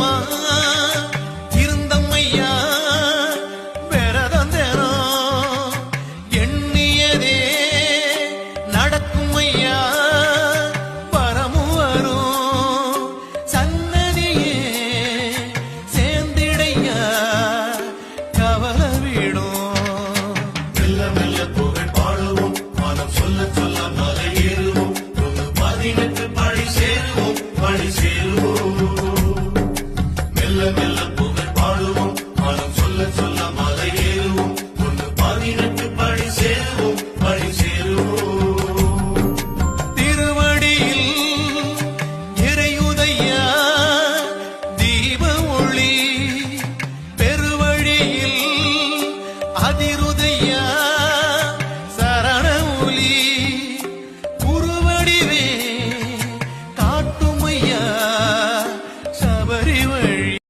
வருஷமா இருந்தம்மையா வேறதந்தேனம் எண்ணியதே நடக்கும் ஐயா வரமும் வரும் சன்னதியே சேர்ந்திடையா கவலை விடும் மெல்ல மெல்ல புகழ் பாடுவோம் மனம் சொல்ல சொல்ல மலை ஏறுவோம் 18 படி சேருவோம் மெல்ல மெல்ல புகழ் பாடுவோம் மனம் சொல்ல சொல்ல மலை ஏறுவோம் 18 படி சேருவோம் திருவடியில் இறையுதையா தீப ஒளி பெருவழியில் அதிருதையா சரண ஒளி குருவடிவே காட்டுமையா சபரி வழி